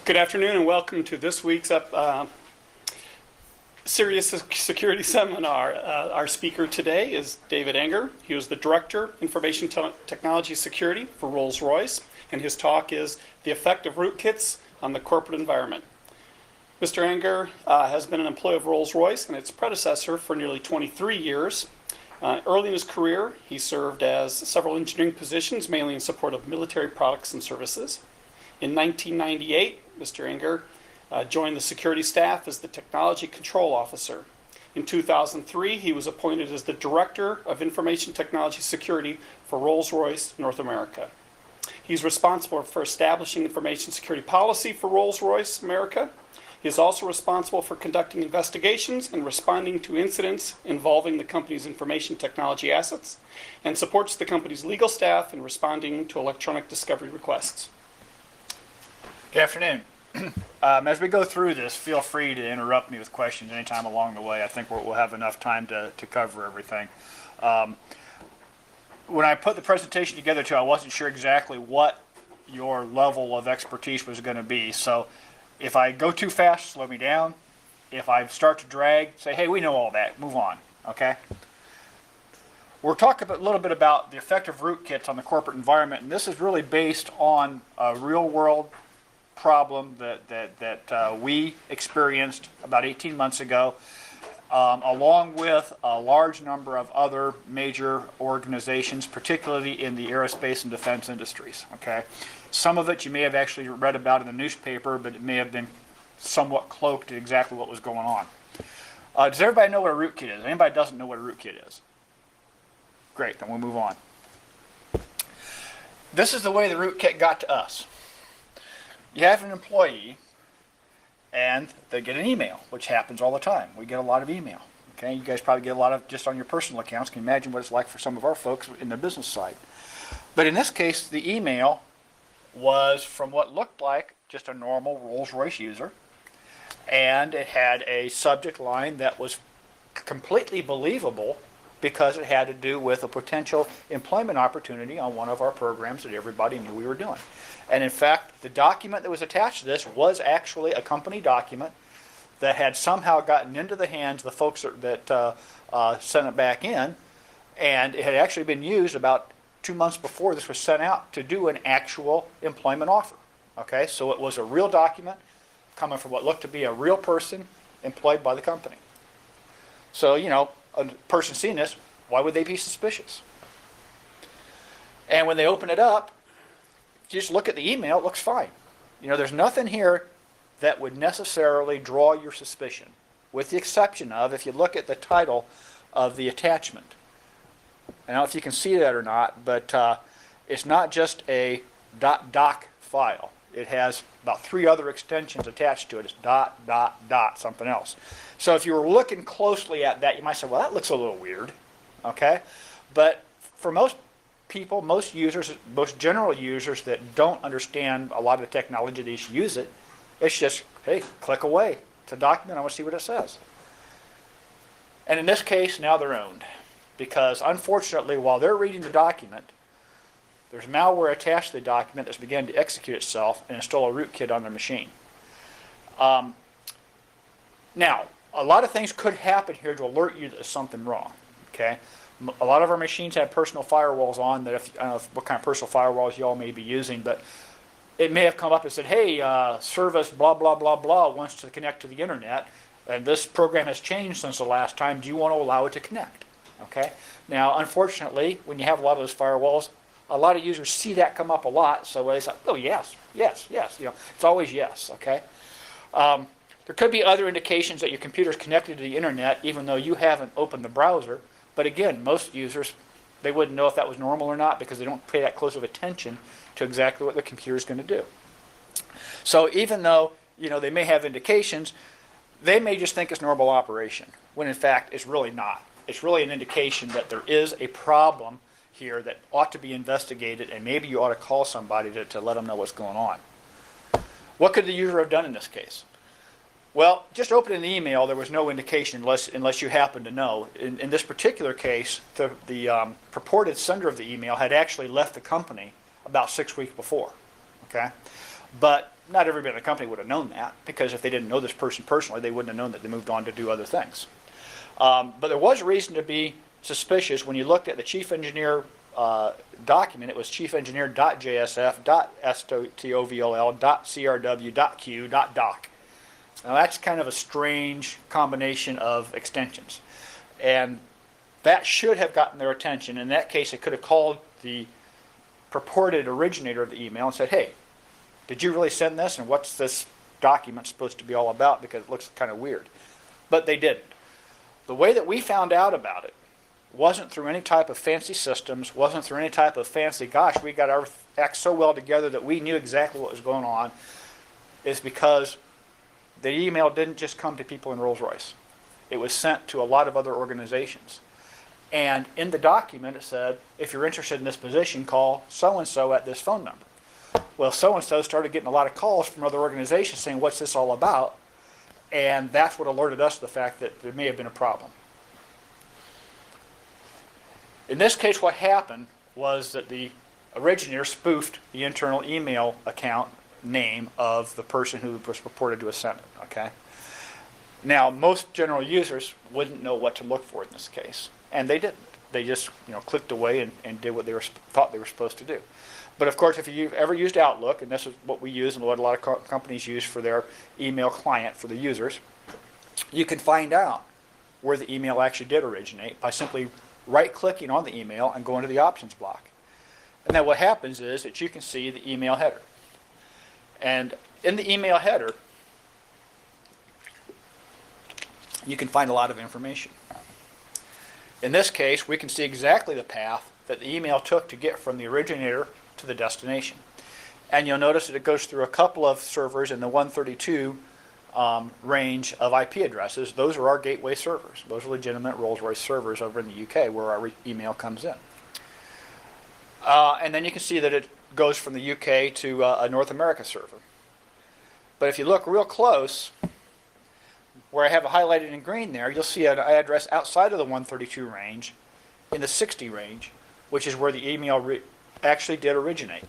Good afternoon and welcome to this week's CERIAS Security Seminar. Our speaker today is David Enger. He was the Director, Information Technology Security for Rolls-Royce, and his talk is The Effect of Rootkits on the Corporate Environment. Mr. Enger has been an employee of Rolls-Royce and its predecessor for nearly 23 years. Early in his career, he served as several engineering positions, mainly in support of military products and services. In 1998, Mr. Enger joined the security staff as the Technology Control Officer. In 2003, he was appointed as the Director of Information Technology Security for Rolls-Royce North America. He's responsible for establishing information security policy for Rolls-Royce America. He is also responsible for conducting investigations and responding to incidents involving the company's information technology assets, and supports the company's legal staff in responding to electronic discovery requests. Good afternoon. As we go through this, feel free to interrupt me with questions anytime along the way. I think we'll have enough time to cover everything. When I put the presentation together, too, I wasn't sure exactly what your level of expertise was going to be. So if I go too fast, slow me down. If I start to drag, say, hey, we know all that. Move on. Okay? We're talking a little bit about the effect of rootkits on the corporate environment, and this is really based on a real-world problem that we experienced about 18 months ago, along with a large number of other major organizations, particularly in the aerospace and defense industries. Okay, some of it you may have actually read about in the newspaper, but it may have been somewhat cloaked to exactly what was going on. Does everybody know what a rootkit is? Anybody doesn't know what a rootkit is? Great, then we'll move on. This is the way the rootkit got to us. You have an employee, and they get an email, which happens all the time. We get a lot of email. Okay, you guys probably get a lot of just on your personal accounts. Can you imagine what it's like for some of our folks in the business side? But in this case, the email was from what looked like just a normal Rolls-Royce user, and it had a subject line that was completely believable because it had to do with a potential employment opportunity on one of our programs that everybody knew we were doing. And in fact, the document that was attached to this was actually a company document that had somehow gotten into the hands of the folks that sent it back in, and it had actually been used about 2 months before this was sent out to do an actual employment offer. Okay, so it was a real document coming from what looked to be a real person employed by the company. So, you know, a person seeing this, why would they be suspicious? And when they open it up, you just look at the email, it looks fine. You know, there's nothing here that would necessarily draw your suspicion, with the exception of if you look at the title of the attachment. I don't know if you can see that or not, but it's not just a .doc file. It has about 3 other extensions attached to it. It's something else. So if you were looking closely at that, you might say, well, that looks a little weird. Okay? But for most people, most users, most general users that don't understand a lot of the technology that use it, it's just, hey, click away. It's a document. I want to see what it says. And in this case, now they're owned. Because unfortunately, while they're reading the document, there's malware attached to the document that's beginning to execute itself and install a rootkit on their machine. Now, a lot of things could happen here to alert you that there's something wrong. Okay? A lot of our machines have personal firewalls on that I don't know what kind of personal firewalls you all may be using, but it may have come up and said, hey, service blah, blah, blah, blah wants to connect to the internet, and this program has changed since the last time. Do you want to allow it to connect? Okay? Now, unfortunately, when you have a lot of those firewalls, a lot of users see that come up a lot, so they say, oh, yes, yes, yes. You know, it's always yes, okay? There could be other indications that your computer is connected to the internet even though you haven't opened the browser. But again, most users, they wouldn't know if that was normal or not because they don't pay that close of attention to exactly what the computer is going to do. So even though, you know, they may have indications, they may just think it's normal operation, when in fact it's really not. It's really an indication that there is a problem here that ought to be investigated, and maybe you ought to call somebody to let them know what's going on. What could the user have done in this case? Well, just opening the email, there was no indication unless you happen to know. In this particular case, the purported sender of the email had actually left the company about 6 weeks before. Okay, But not everybody in the company would have known that, because if they didn't know this person personally, they wouldn't have known that they moved on to do other things. But there was reason to be suspicious when you looked at the chief engineer document. It was chiefengineer.jsf.stovoll.crw.q.doc. Now that's kind of a strange combination of extensions. And that should have gotten their attention. In that case, it could have called the purported originator of the email and said, hey, did you really send this? And what's this document supposed to be all about? Because it looks kind of weird. But they didn't. The way that we found out about it wasn't through any type of fancy systems, wasn't through any type of fancy, gosh, we got our act so well together that we knew exactly what was going on, is because the email didn't just come to people in Rolls-Royce. It was sent to a lot of other organizations. And in the document it said, if you're interested in this position, call so-and-so at this phone number. Well, so-and-so started getting a lot of calls from other organizations saying, what's this all about? And that's what alerted us to the fact that there may have been a problem. In this case, what happened was that the originator spoofed the internal email account name of the person who was purported to have sent it, okay? Now, most general users wouldn't know what to look for in this case, and they didn't. They just, clicked away and did what they thought they were supposed to do. But of course, if you've ever used Outlook, and this is what we use and what a lot of companies use for their email client for the users, you can find out where the email actually did originate by simply right-clicking on the email and going to the options block. And then what happens is that you can see the email header. And in the email header, you can find a lot of information. In this case, we can see exactly the path that the email took to get from the originator to the destination. And you'll notice that it goes through a couple of servers in the 132 range of IP addresses. Those are our gateway servers. Those are legitimate Rolls-Royce servers over in the UK where our email comes in. And then you can see that it goes from the UK to a North America server. But if you look real close, where I have it highlighted in green there, you'll see an address outside of the 132 range in the 60 range, which is where the email actually did originate.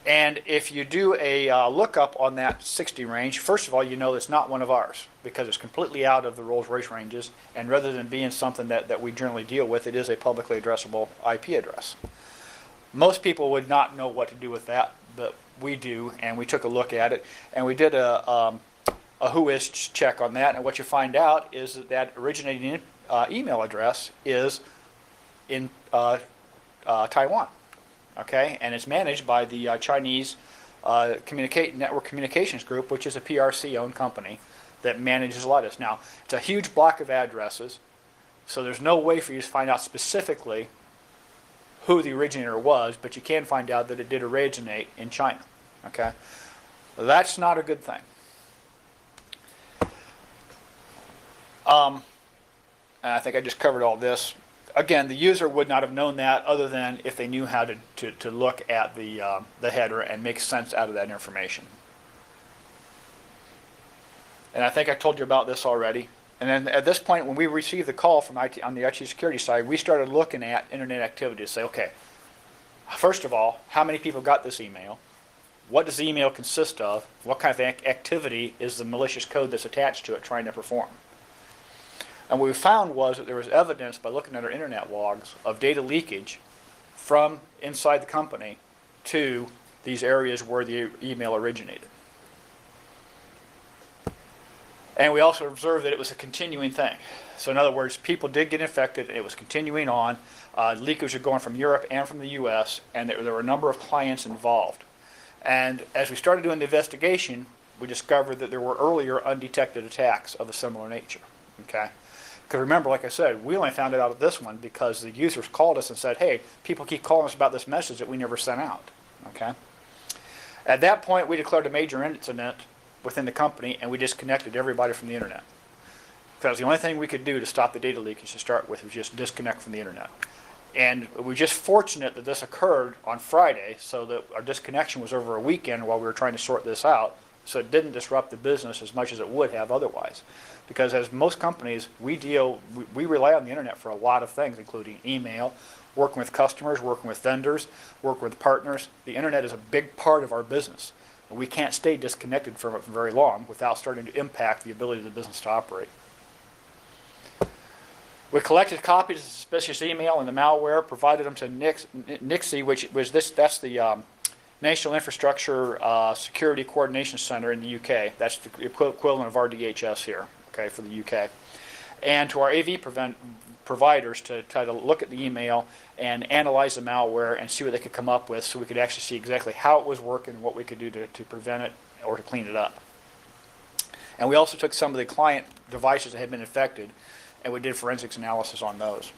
And if you do a lookup on that 60 range, first of all, you know it's not one of ours because it's completely out of the Rolls-Royce ranges, and rather than being something that we generally deal with, it is a publicly addressable IP address. Most people would not know what to do with that, but we do, and we took a look at it, and we did a whois check on that, and what you find out is that originating email address is in Taiwan, okay, and it's managed by the Chinese Network Communications Group, which is a PRC-owned company that manages a lot of this. Now, it's a huge block of addresses, so there's no way for you to find out specifically who the originator was, but you can find out that it did originate in China, okay? That's not a good thing. And I think I just covered all this. Again, the user would not have known that other than if they knew how to look at the header and make sense out of that information. And I think I told you about this already. And then at this point, when we received the call from IT, on the IT security side, we started looking at internet activity to say, okay, first of all, how many people got this email? What does the email consist of? What kind of activity is the malicious code that's attached to it trying to perform? And what we found was that there was evidence by looking at our internet logs of data leakage from inside the company to these areas where the email originated. And we also observed that it was a continuing thing. So in other words, people did get infected, and it was continuing on. Leakage were going from Europe and from the US, and there were a number of clients involved. And as we started doing the investigation, we discovered that there were earlier undetected attacks of a similar nature. Okay? Because remember, like I said, we only found out of this one because the users called us and said, hey, people keep calling us about this message that we never sent out. Okay? At that point, we declared a major incident within the company, and we disconnected everybody from the internet. Because the only thing we could do to stop the data leakage to start with was just disconnect from the internet. And we were just fortunate that this occurred on Friday, so that our disconnection was over a weekend while we were trying to sort this out, So it didn't disrupt the business as much as it would have otherwise. Because as most companies, we rely on the internet for a lot of things, including email, working with customers, working with vendors, working with partners. The internet is a big part of our business. And we can't stay disconnected from it for very long without starting to impact the ability of the business to operate. We collected copies of suspicious email and the malware, provided them to NICSE, which was that's the National Infrastructure Security Coordination Center in the UK. That's the equivalent of our DHS here, okay, for the UK. And to our AV providers to try to look at the email and analyze the malware and see what they could come up with, so we could actually see exactly how it was working and what we could do to prevent it or to clean it up. And we also took some of the client devices that had been infected, and we did forensics analysis on those.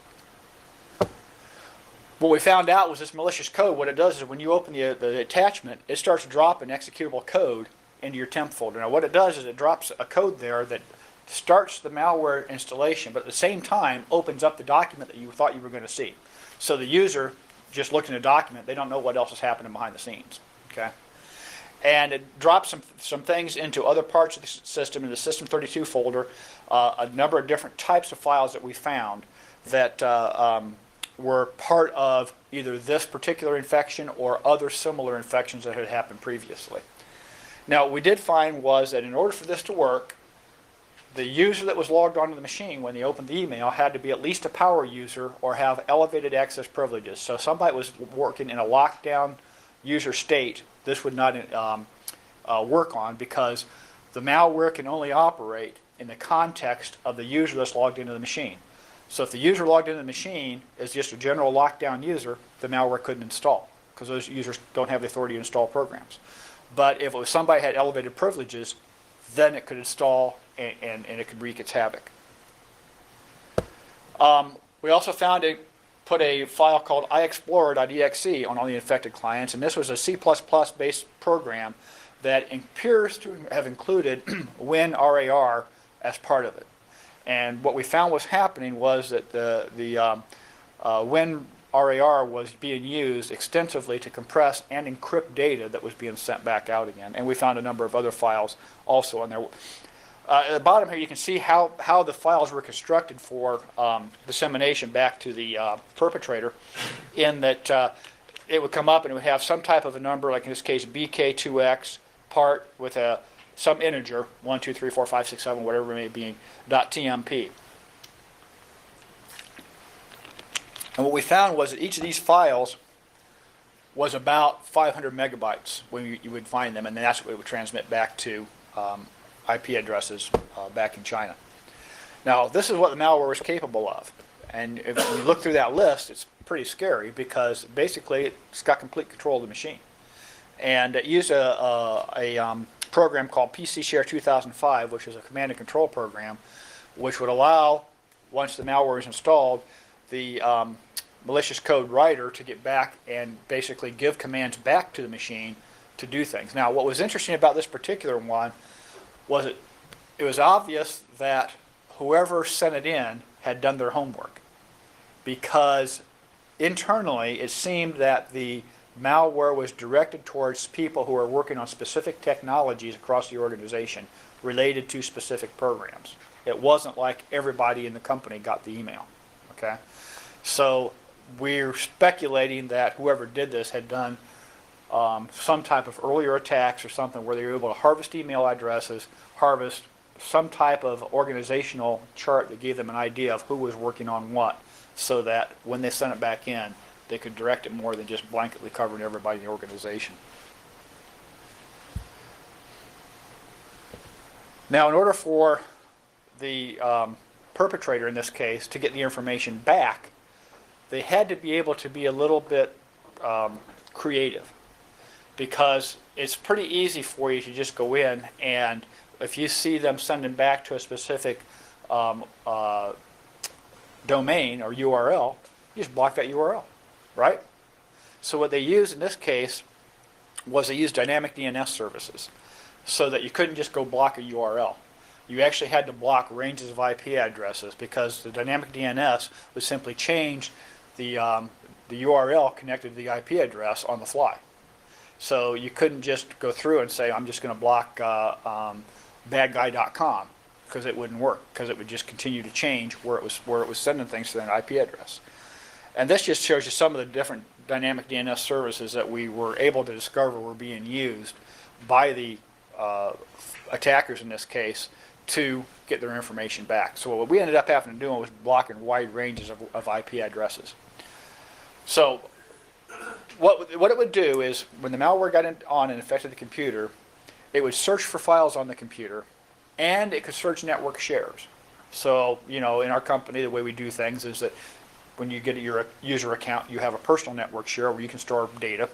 What we found out was this malicious code. What it does is when you open the attachment, it starts dropping executable code into your temp folder. Now what it does is it drops a code there that starts the malware installation, but at the same time opens up the document that you thought you were going to see. So the user just looking at a document, they don't know what else is happening behind the scenes. Okay? And it drops some things into other parts of the system, in the System32 folder, a number of different types of files that we found that were part of either this particular infection or other similar infections that had happened previously. Now, what we did find was that in order for this to work, the user that was logged onto the machine when they opened the email had to be at least a power user or have elevated access privileges. So if somebody was working in a lockdown user state, this would not work on, because the malware can only operate in the context of the user that's logged into the machine. So if the user logged into the machine is just a general lockdown user, the malware couldn't install, because those users don't have the authority to install programs. But if it was somebody had elevated privileges, then it could install and it could wreak its havoc. We also found put a file called iexplorer.exe on all the infected clients, and this was a C++ based program that appears to have included WinRAR as part of it. And what we found was happening was that the WinRAR was being used extensively to compress and encrypt data that was being sent back out again. And we found a number of other files also on there. At the bottom here, you can see how the files were constructed for dissemination back to the perpetrator, in that it would come up and it would have some type of a number, like in this case BK2X part with some integer, 1, 2, 3, 4, 5, 6, 7, whatever it may be, .tmp. And what we found was that each of these files was about 500 megabytes when you would find them, and then that's what it would transmit back to IP addresses back in China. Now, this is what the malware was capable of. And if you look through that list, it's pretty scary, because basically it's got complete control of the machine. And it used a program called PC Share 2005, which is a command and control program, which would allow, once the malware is installed, the malicious code writer to get back and basically give commands back to the machine to do things. Now, what was interesting about this particular one was it was obvious that whoever sent it in had done their homework, because internally it seemed that the malware was directed towards people who are working on specific technologies across the organization related to specific programs. It wasn't like everybody in the company got the email. Okay, so we're speculating that whoever did this had done some type of earlier attacks or something where they were able to harvest email addresses, harvest some type of organizational chart that gave them an idea of who was working on what, so that when they sent it back in, they could direct it more than just blanketly covering everybody in the organization. Now, in order for the perpetrator in this case to get the information back, they had to be able to be a little bit creative, because it's pretty easy for you to just go in, and if you see them sending back to a specific domain or URL, you just block that URL, right? So what they used in this case was they used dynamic DNS services, so that you couldn't just go block a URL. You actually had to block ranges of IP addresses, because the dynamic DNS would simply change the URL connected to the IP address on the fly. So you couldn't just go through and say, I'm just going to block badguy.com, because it wouldn't work, because it would just continue to change where it was sending things to that IP address. And this just shows you some of the different dynamic DNS services that we were able to discover were being used by the attackers in this case to get their information back. So what we ended up having to do was blocking wide ranges of IP addresses. So what it would do is when the malware got on and infected the computer, it would search for files on the computer, and it could search network shares. So, in our company, the way we do things is that when you get your user account, you have a personal network share where you can store data.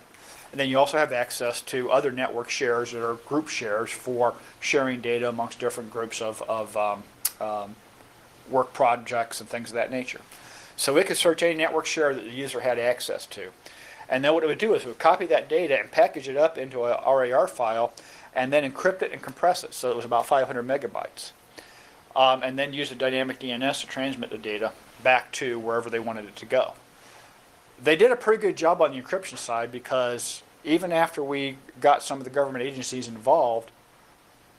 And then you also have access to other network shares that are group shares for sharing data amongst different groups of work projects and things of that nature. So it could search any network share that the user had access to. And then what it would do is it would copy that data and package it up into a RAR file and then encrypt it and compress it. So it was about 500 megabytes. And then use the dynamic DNS to transmit the data back to wherever they wanted it to go. They did a pretty good job on the encryption side, because even after we got some of the government agencies involved,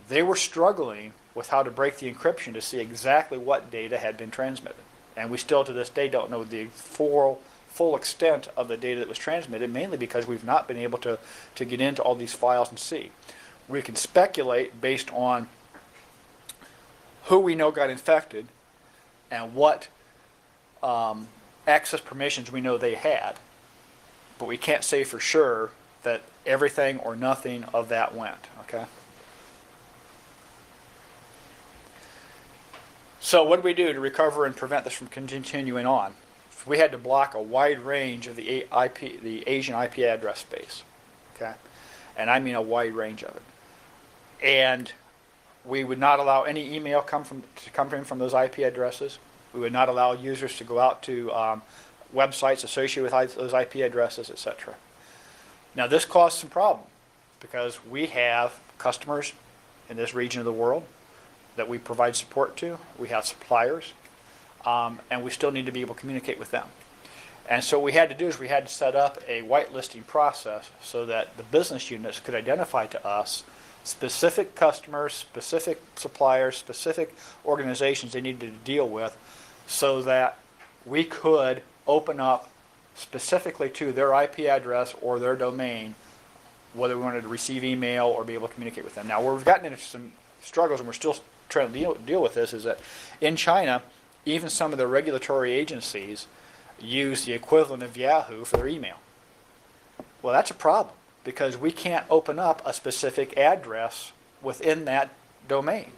they were struggling with how to break the encryption to see exactly what data had been transmitted. And we still to this day don't know the full extent of the data that was transmitted, mainly because we've not been able to get into all these files and see. We can speculate based on who we know got infected and what access permissions we know they had, but we can't say for sure that everything or nothing of that went, okay? So what did we do to recover and prevent this from continuing on? We had to block a wide range of the Asian IP address space, okay? And I mean a wide range of it. And we would not allow any email to come in from those IP addresses. We would not allow users to go out to websites associated with those IP addresses, etc. Now this caused some problems, because we have customers in this region of the world that we provide support to. We have suppliers, and we still need to be able to communicate with them. And so what we had to do is we had to set up a whitelisting process so that the business units could identify to us specific customers, specific suppliers, specific organizations they needed to deal with, so that we could open up specifically to their IP address or their domain, whether we wanted to receive email or be able to communicate with them. Now, where we've gotten into some struggles, and we're still trying to deal with this, is that in China, even some of the regulatory agencies use the equivalent of Yahoo for their email. Well, that's a problem, because we can't open up a specific address within that domain.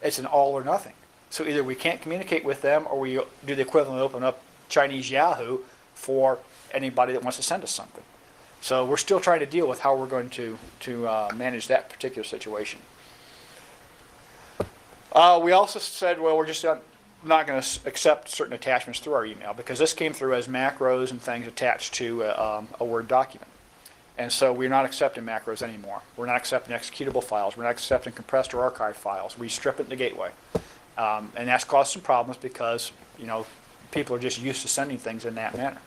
It's an all or nothing. So either we can't communicate with them, or we do the equivalent, open up Chinese Yahoo for anybody that wants to send us something. So we're still trying to deal with how we're going to manage that particular situation. We also said, well, we're just not going to accept certain attachments through our email, because this came through as macros and things attached to a Word document. And so we're not accepting macros anymore. We're not accepting executable files. We're not accepting compressed or archived files. We strip it in the gateway. And that's caused some problems, because people are just used to sending things in that manner.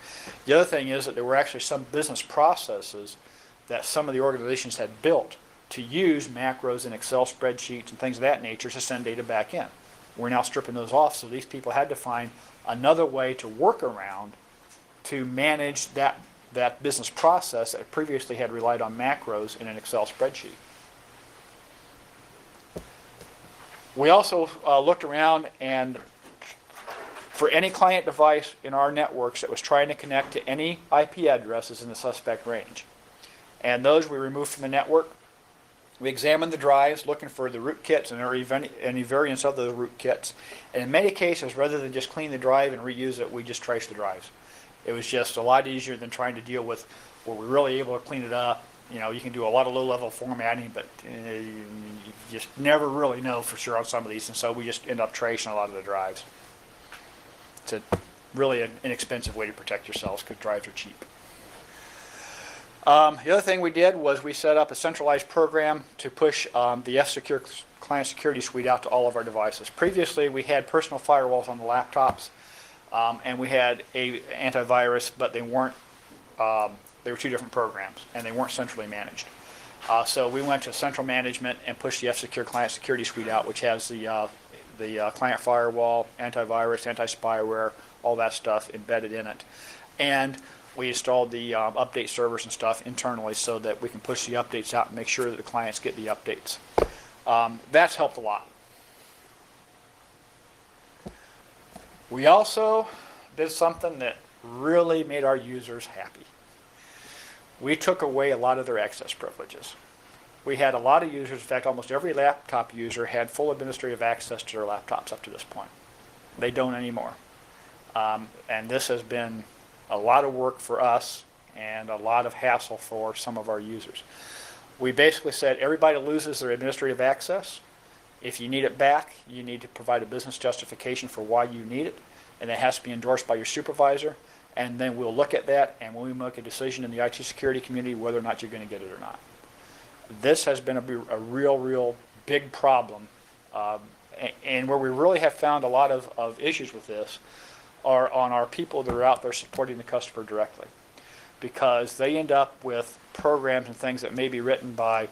The other thing is that there were actually some business processes that some of the organizations had built to use macros and Excel spreadsheets and things of that nature to send data back in. We're now stripping those off, so these people had to find another way to work around to manage that business process that previously had relied on macros in an Excel spreadsheet. We also looked around, and for any client device in our networks that was trying to connect to any IP addresses in the suspect range, and those we removed from the network. We examined the drives, looking for the rootkits and any variants of the rootkits. And in many cases, rather than just clean the drive and reuse it, we just traced the drives. It was just a lot easier than trying to deal with where we're really able to clean it up. You can do a lot of low-level formatting, but you just never really know for sure on some of these. And so we just end up tracing a lot of the drives. It's really an inexpensive way to protect yourselves, because drives are cheap. The other thing we did was we set up a centralized program to push the F-Secure client security suite out to all of our devices. Previously, we had personal firewalls on the laptops, and we had a antivirus, but they weren't They were two different programs, and they weren't centrally managed. So we went to central management and pushed the F-Secure Client Security Suite out, which has the client firewall, antivirus, anti-spyware, all that stuff embedded in it. And we installed the update servers and stuff internally so that we can push the updates out and make sure that the clients get the updates. That's helped a lot. We also did something that really made our users happy. We took away a lot of their access privileges. We had a lot of users, in fact almost every laptop user had full administrative access to their laptops up to this point. They don't anymore. And this has been a lot of work for us and a lot of hassle for some of our users. We basically said everybody loses their administrative access. If you need it back, you need to provide a business justification for why you need it, and it has to be endorsed by your supervisor, and then we'll look at that, and when we make a decision in the IT security community whether or not you're going to get it or not. This has been a real big problem, and where we really have found a lot of issues with this are on our people that are out there supporting the customer directly, because they end up with programs and things that may be written by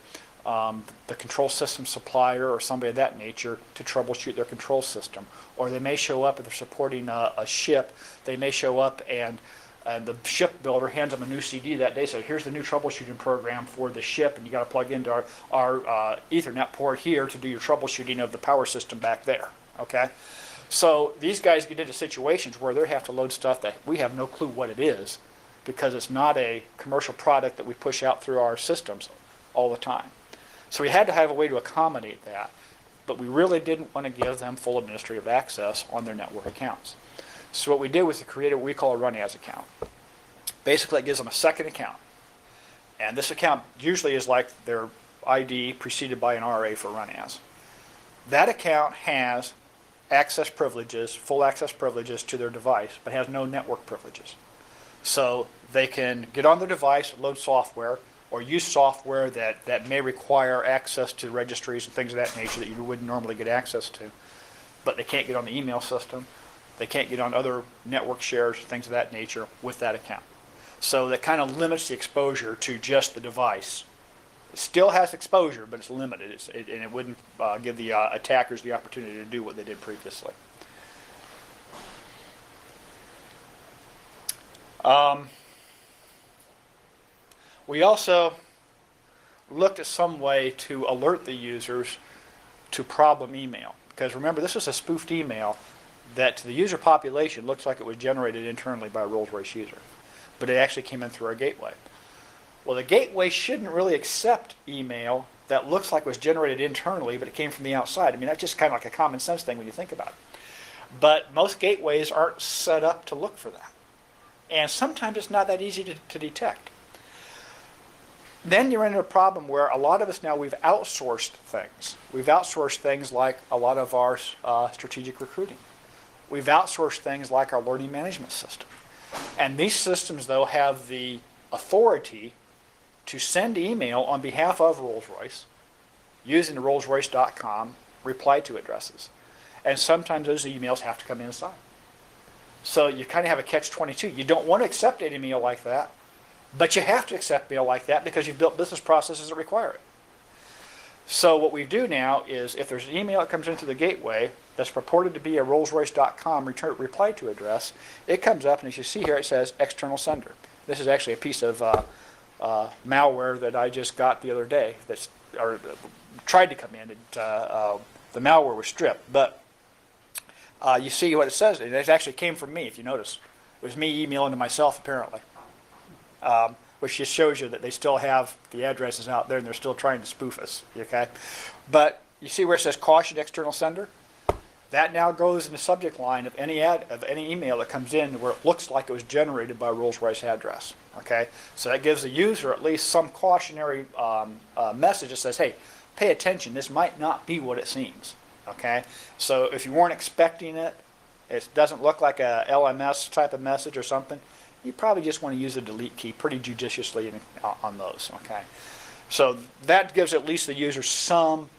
the control system supplier or somebody of that nature to troubleshoot their control system. Or they may show up if they're supporting a ship, they may show up and the shipbuilder hands them a new CD that day, so here's the new troubleshooting program for the ship, and you got to plug into our Ethernet port here to do your troubleshooting of the power system back there, okay? So these guys get into situations where they have to load stuff that we have no clue what it is, because it's not a commercial product that we push out through our systems all the time. So we had to have a way to accommodate that, but we really didn't want to give them full administrative access on their network accounts. So what we did was to create what we call a run as account. Basically, it gives them a second account. And this account usually is like their ID preceded by an RA for run as. That account has access privileges, full access privileges to their device, but has no network privileges. So they can get on their device, load software, or use software that may require access to registries and things of that nature that you wouldn't normally get access to. But they can't get on the email system. They can't get on other network shares, things of that nature with that account. So that kind of limits the exposure to just the device. It still has exposure, but it's limited, and it wouldn't give the attackers the opportunity to do what they did previously. We also looked at some way to alert the users to problem email. Because remember, this is a spoofed email that to the user population looks like it was generated internally by a Rolls-Royce user. But it actually came in through our gateway. Well, the gateway shouldn't really accept email that looks like it was generated internally, but it came from the outside. I mean, that's just kind of like a common sense thing when you think about it. But most gateways aren't set up to look for that. And sometimes it's not that easy to detect. Then you're into a problem where a lot of us now, we've outsourced things. We've outsourced things like a lot of our strategic recruiting. We've outsourced things like our learning management system. And these systems, though, have the authority to send email on behalf of Rolls-Royce using the rollsroyce.com reply-to addresses. And sometimes those emails have to come inside. So you kind of have a catch-22. You don't want to accept any mail like that, but you have to accept mail like that because you've built business processes that require it. So what we do now is if there's an email that comes into the gateway that's purported to be a rollsroyce.com reply-to address, it comes up, and as you see here, it says external sender. This is actually a piece of malware that I just got the other day that's tried to come in. The malware was stripped, but you see what it says. It actually came from me, if you notice. It was me emailing to myself, apparently, which just shows you that they still have the addresses out there and they're still trying to spoof us. Okay, but you see where it says caution external sender? That now goes in the subject line of any email that comes in where it looks like it was generated by a Rolls-Royce address. Okay, so that gives the user at least some cautionary message that says, hey, pay attention, this might not be what it seems. Okay, so if you weren't expecting it, it doesn't look like a LMS type of message or something, you probably just want to use the delete key pretty judiciously on those. Okay, so that gives at least the user some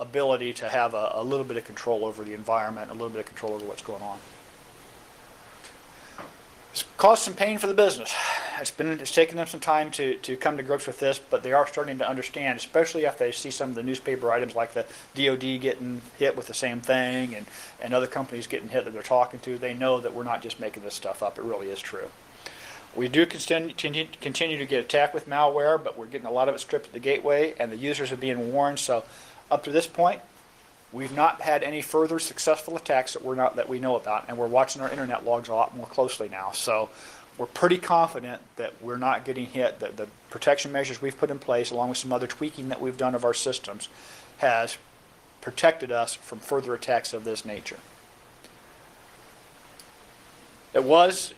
ability to have a little bit of control over the environment, a little bit of control over what's going on. It's caused some pain for the business. It's taken them some time to come to grips with this, but they are starting to understand, especially after they see some of the newspaper items like the DoD getting hit with the same thing and other companies getting hit that they're talking to. They know that we're not just making this stuff up. It really is true. We do continue to get attacked with malware, but we're getting a lot of it stripped at the gateway, and the users are being warned. So up to this point, we've not had any further successful attacks that we know about, and we're watching our internet logs a lot more closely now. So we're pretty confident that we're not getting hit, that the protection measures we've put in place, along with some other tweaking that we've done of our systems, has protected us from further attacks of this nature. There was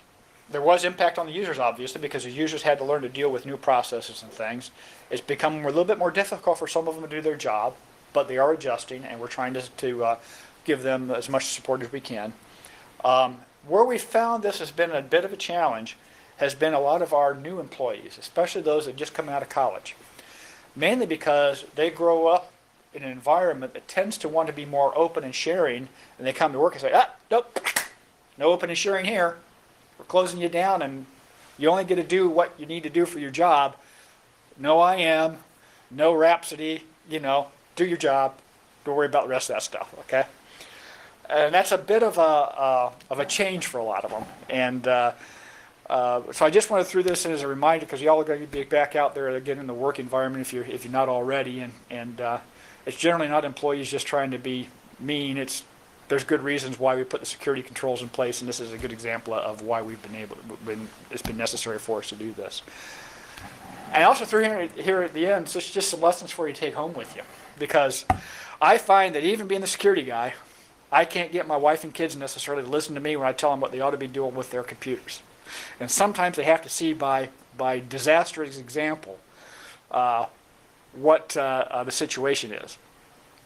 impact on the users, obviously, because the users had to learn to deal with new processes and things. It's become a little bit more difficult for some of them to do their job, but they are adjusting, and we're trying to give them as much support as we can. Where we found this has been a bit of a challenge has been a lot of our new employees, especially those that just come out of college. Mainly because they grow up in an environment that tends to want to be more open and sharing, and they come to work and say, nope, no open and sharing here. We're closing you down, and you only get to do what you need to do for your job. No IM, no Rhapsody, do your job. Don't worry about the rest of that stuff, okay? And that's a bit of a change for a lot of them. And so I just want to throw this in as a reminder, because y'all are going to be back out there again in the work environment if you're not already. And it's generally not employees just trying to be mean. There's good reasons why we put the security controls in place, and this is a good example of why it's been necessary for us to do this. And also through here at the end, so it's just some lessons for you to take home with you, because I find that even being the security guy, I can't get my wife and kids necessarily to listen to me when I tell them what they ought to be doing with their computers. And sometimes they have to see by disastrous example what the situation is.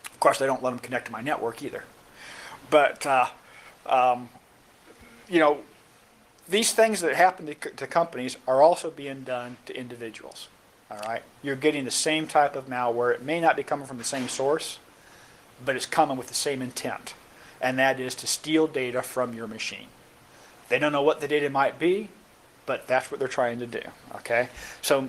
Of course, they don't let them connect to my network either. But, these things that happen to companies are also being done to individuals. All right? You're getting the same type of malware. It may not be coming from the same source, but it's coming with the same intent. And that is to steal data from your machine. They don't know what the data might be, but that's what they're trying to do. Okay? So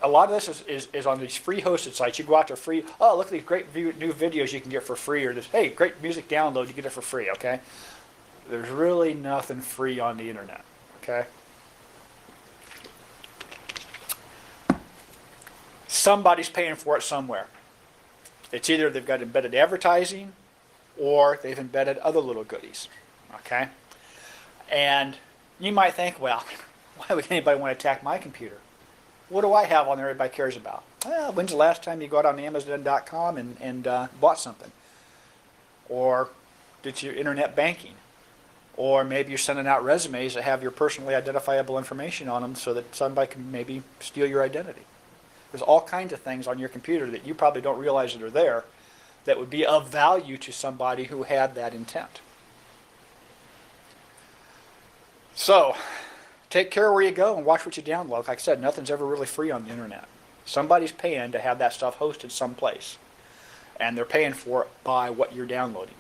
a lot of this is on these free hosted sites. You go out to free, look at these great new videos you can get for free, or this, hey, great music download, you get it for free, okay? There's really nothing free on the internet, okay? Somebody's paying for it somewhere. It's either they've got embedded advertising, or they've embedded other little goodies, okay? And you might think, well, why would anybody want to attack my computer? What do I have on there everybody cares about? Well, when's the last time you got on Amazon.com and bought something? Or did your internet banking? Or maybe you're sending out resumes that have your personally identifiable information on them so that somebody can maybe steal your identity. There's all kinds of things on your computer that you probably don't realize that are there that would be of value to somebody who had that intent. So, take care where you go and watch what you download. Like I said, nothing's ever really free on the internet. Somebody's paying to have that stuff hosted someplace. And they're paying for it by what you're downloading.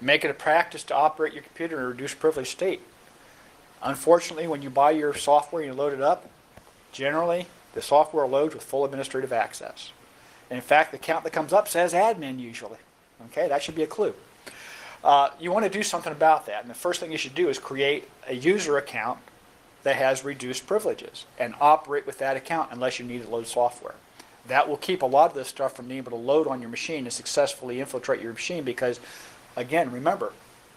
Make it a practice to operate your computer in a reduced privilege state. Unfortunately, when you buy your software and you load it up, generally the software loads with full administrative access. And in fact, the count that comes up says admin usually. Okay, that should be a clue. You want to do something about that. And the first thing you should do is create a user account that has reduced privileges and operate with that account unless you need to load software. That will keep a lot of this stuff from being able to load on your machine and successfully infiltrate your machine because, again, remember,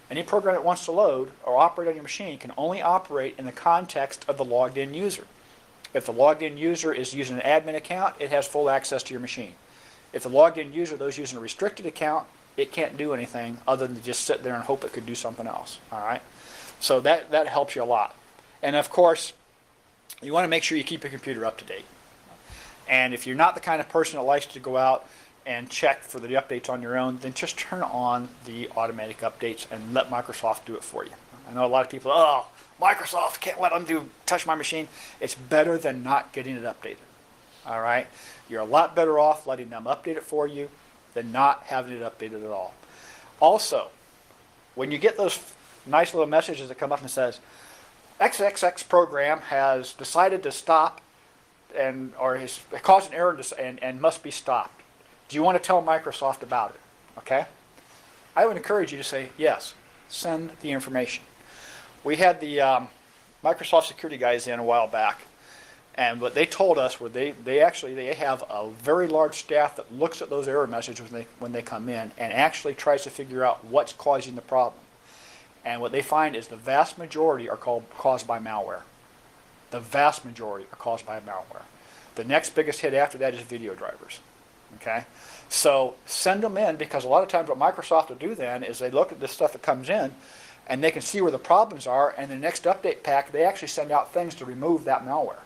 any program that wants to load or operate on your machine can only operate in the context of the logged in user. If the logged in user is using an admin account, it has full access to your machine. If the logged in user, though, is using a restricted account, it can't do anything other than just sit there and hope it could do something else. All right? So that helps you a lot. And of course, you want to make sure you keep your computer up to date. And if you're not the kind of person that likes to go out and check for the updates on your own, then just turn on the automatic updates and let Microsoft do it for you. I know a lot of people, Microsoft, can't let them touch my machine. It's better than not getting it updated. All right? You're a lot better off letting them update it for you than not having it updated at all. Also, when you get those nice little messages that come up and says, XXX program has decided to stop or has caused an error and must be stopped. Do you want to tell Microsoft about it? Okay? I would encourage you to say, yes, send the information. We had the Microsoft security guys in a while back, and what they told us were they have a very large staff that looks at those error messages when they come in and actually tries to figure out what's causing the problem. And what they find is the vast majority are caused by malware. The vast majority are caused by malware. The next biggest hit after that is video drivers. Okay? So send them in, because a lot of times what Microsoft will do then is they look at this stuff that comes in and they can see where the problems are, and the next update pack they actually send out things to remove that malware.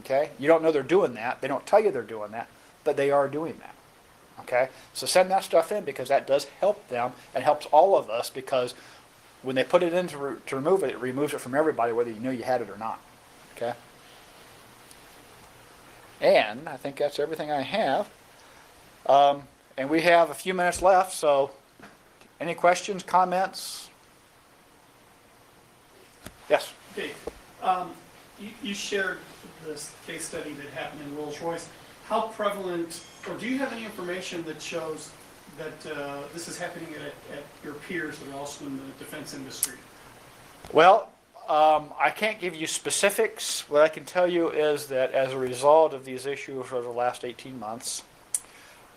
Okay? You don't know they're doing that. They don't tell you they're doing that, but they are doing that. Okay? So send that stuff in, because that does help them and helps all of us, because when they put it in to remove it, it removes it from everybody, whether you know you had it or not. Okay? And I think that's everything I have. And we have a few minutes left, so any questions, comments? Yes? Okay. You shared this case study that happened in Rolls-Royce. How prevalent, or do you have any information that shows that this is happening at your peers that are also in the defense industry? Well, I can't give you specifics. What I can tell you is that as a result of these issues over the last 18 months,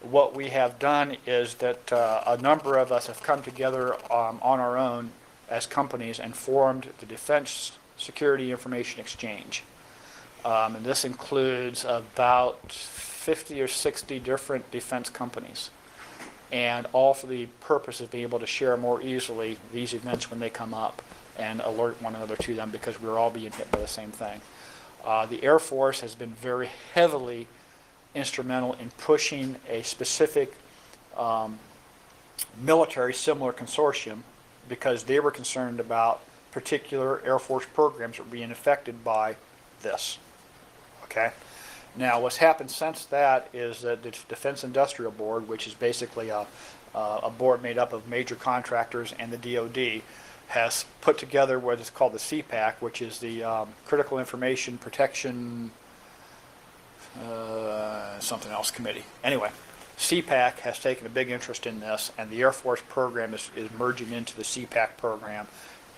what we have done is that a number of us have come together on our own as companies and formed the Defense Security Information Exchange. And this includes about 50 or 60 different defense companies, and all for the purpose of being able to share more easily these events when they come up and alert one another to them, because we're all being hit by the same thing. The Air Force has been very heavily instrumental in pushing a specific military similar consortium, because they were concerned about particular Air Force programs that were being affected by this. Okay? Now, what's happened since that is that the Defense Industrial Board, which is basically a board made up of major contractors and the DoD, has put together what is called the CPAC, which is the Critical Information Protection something else committee. Anyway, CPAC has taken a big interest in this, and the Air Force program is merging into the CPAC program,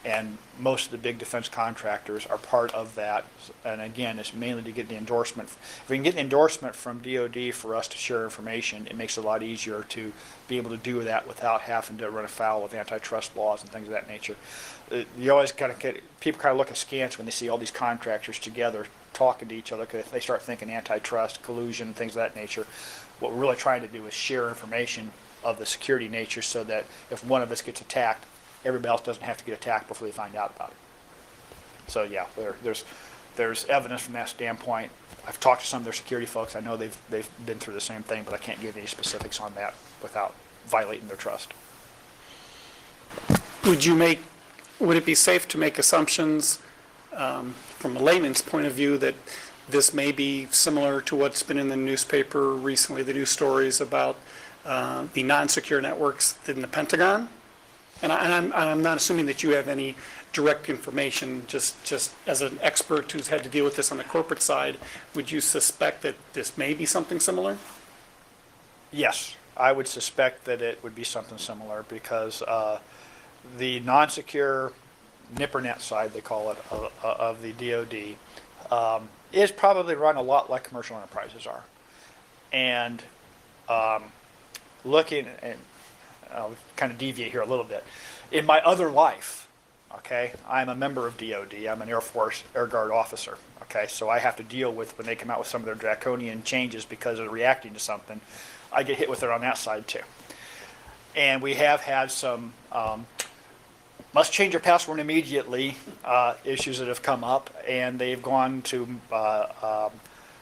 and most of the big defense contractors are part of that. And again, it's mainly to get the endorsement. If we can get the endorsement from DoD for us to share information, it makes it a lot easier to be able to do that without having to run afoul of antitrust laws and things of that nature. You always kind of people kind of look askance when they see all these contractors together talking to each other, because they start thinking antitrust, collusion, things of that nature. What we're really trying to do is share information of the security nature, so that if one of us gets attacked, everybody else doesn't have to get attacked before they find out about it. So yeah, there's evidence from that standpoint. I've talked to some of their security folks. I know they've been through the same thing, but I can't give any specifics on that without violating their trust. Would it be safe to make assumptions from a layman's point of view that this may be similar to what's been in the newspaper recently, the news stories about the non-secure networks in the Pentagon? And I'm not assuming that you have any direct information, just as an expert who's had to deal with this on the corporate side, would you suspect that this may be something similar? Yes, I would suspect that it would be something similar, because the non-secure NIPRNet side, they call it, of the DoD, is probably run a lot like commercial enterprises are. And looking, and I'll kind of deviate here a little bit. In my other life, okay, I'm a member of DoD. I'm an Air Force Air Guard officer. Okay, so I have to deal with when they come out with some of their draconian changes because they're reacting to something. I get hit with it on that side too. And we have had some must change your password immediately issues that have come up, and they've gone to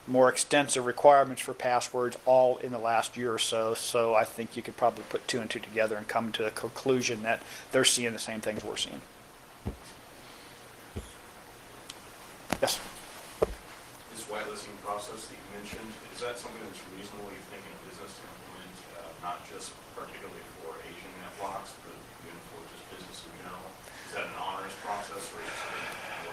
more extensive requirements for passwords all in the last year or so. So I think you could probably put two and two together and come to the conclusion that they're seeing the same things we're seeing. Yes? This whitelisting process that you mentioned, is that something that's reasonable, you think, in a business to implement, not just particularly for Asian net blocks, but even for just business in general? Is that an honest process, or is it something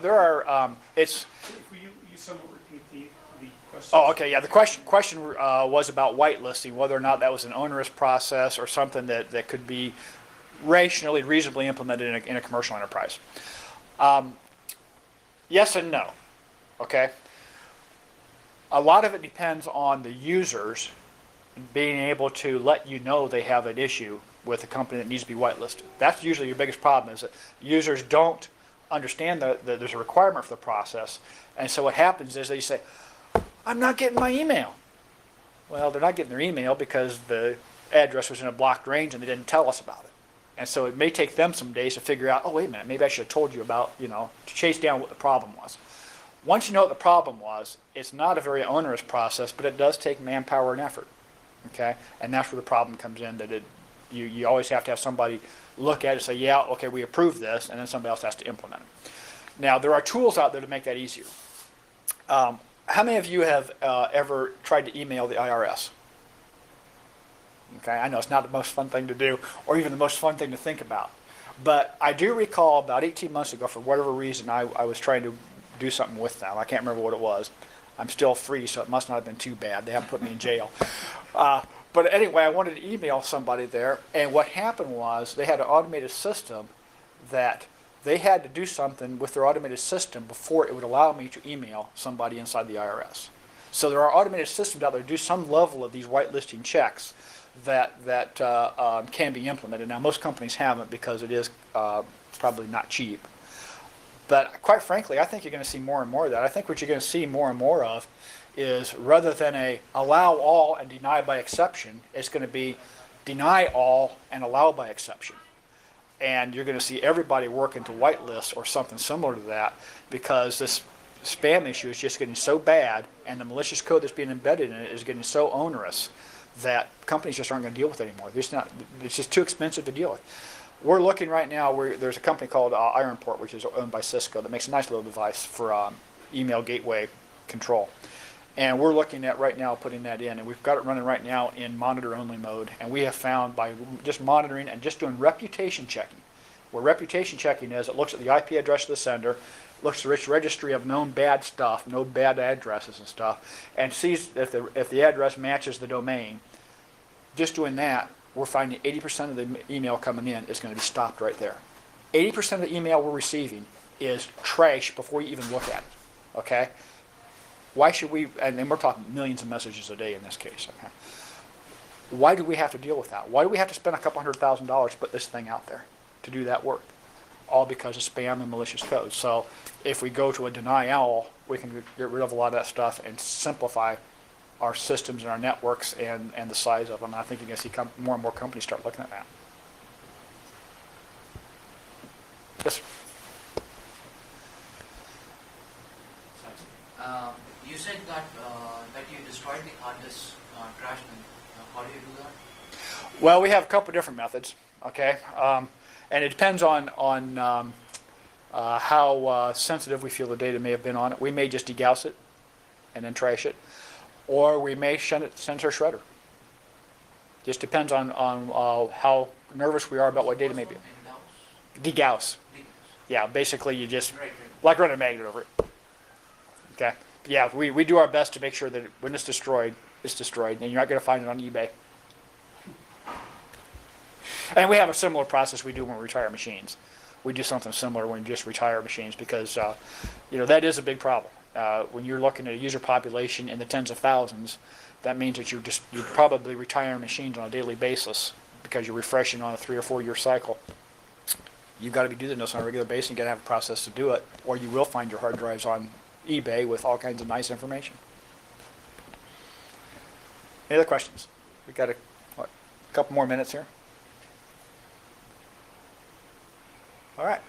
there are, it's, You somewhat repeat the question. oh, okay, yeah, the question was about whitelisting, whether or not that was an onerous process or something that could be reasonably implemented in a commercial enterprise. Yes and no, okay? A lot of it depends on the users being able to let you know they have an issue with a company that needs to be whitelisted. That's usually your biggest problem, is that users don't understand that there's a requirement for the process. And so what happens is they say, I'm not getting my email. Well, they're not getting their email because the address was in a blocked range and they didn't tell us about it. And so it may take them some days to figure out, oh, wait a minute, maybe I should have told you about, to chase down what the problem was. Once you know what the problem was, it's not a very onerous process, but it does take manpower and effort, okay? And that's where the problem comes in, that you always have to have somebody look at it and say, yeah, okay, we approve this, and then somebody else has to implement it. Now, there are tools out there to make that easier. How many of you have ever tried to email the IRS? Okay, I know it's not the most fun thing to do, or even the most fun thing to think about. But I do recall about 18 months ago, for whatever reason, I was trying to do something with them. I can't remember what it was. I'm still free, so it must not have been too bad. They haven't put me in jail. But anyway, I wanted to email somebody there, and what happened was they had an automated system that they had to do something with their automated system before it would allow me to email somebody inside the IRS. So there are automated systems out there that do some level of these whitelisting checks that can be implemented. Now, most companies haven't because it is probably not cheap. But quite frankly, I think you're going to see more and more of that. I think what you're going to see more and more of is, rather than a allow all and deny by exception, it's going to be deny all and allow by exception. And you're going to see everybody working to whitelist or something similar to that, because this spam issue is just getting so bad, and the malicious code that's being embedded in it is getting so onerous that companies just aren't going to deal with it anymore. It's just too expensive to deal with. We're looking right now, there's a company called Ironport, which is owned by Cisco, that makes a nice little device for email gateway control. And we're looking at right now putting that in, and we've got it running right now in monitor-only mode. And we have found, by just monitoring and just doing reputation checking, where reputation checking is, it looks at the IP address of the sender, looks at the rich registry of known bad stuff, no bad addresses and stuff, and sees if the address matches the domain. Just doing that, we're finding 80% of the email coming in is going to be stopped right there. 80% of the email we're receiving is trash before you even look at it, okay? Why should we, and then we're talking millions of messages a day in this case, okay? Why do we have to deal with that? Why do we have to spend a couple $100,000 to put this thing out there to do that work? All because of spam and malicious code. So if we go to a deny all, we can get rid of a lot of that stuff and simplify our systems and our networks and the size of them. And I think you're going to see more and more companies start looking at that. Yes, sir. You said that you destroyed the hard disk trash bin. How do you do that? Well, we have a couple different methods, okay? And it depends on how sensitive we feel the data may have been on it. We may just degauss it and then trash it, or we may send it to our shredder. Just depends on how nervous we are about what data may be. Degauss. Yeah, basically you just, like running a magnet over it. Okay. Yeah, we do our best to make sure that when it's destroyed, and you're not going to find it on eBay. And we have a similar process we do when we retire machines. We do something similar when we just retire machines, because that is a big problem. When you're looking at a user population in the tens of thousands, that means that you're probably retiring machines on a daily basis because you're refreshing on a 3 or 4 year cycle. You've got to be doing this on a regular basis. You've got to have a process to do it, or you will find your hard drives on eBay with all kinds of nice information. Any other questions? We've got a couple more minutes here. All right.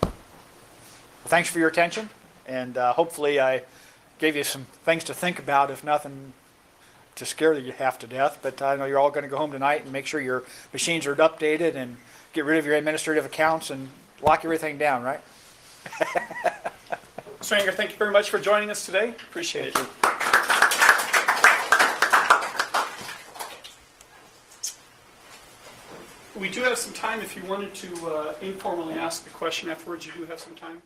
Well, thanks for your attention, and hopefully I gave you some things to think about, if nothing to scare you half to death. But I know you're all going to go home tonight and make sure your machines are updated and get rid of your administrative accounts and lock everything down, right? Mr. Anger, thank you very much for joining us today. Appreciate it. We do have some time if you wanted to informally ask the question afterwards. You do have some time.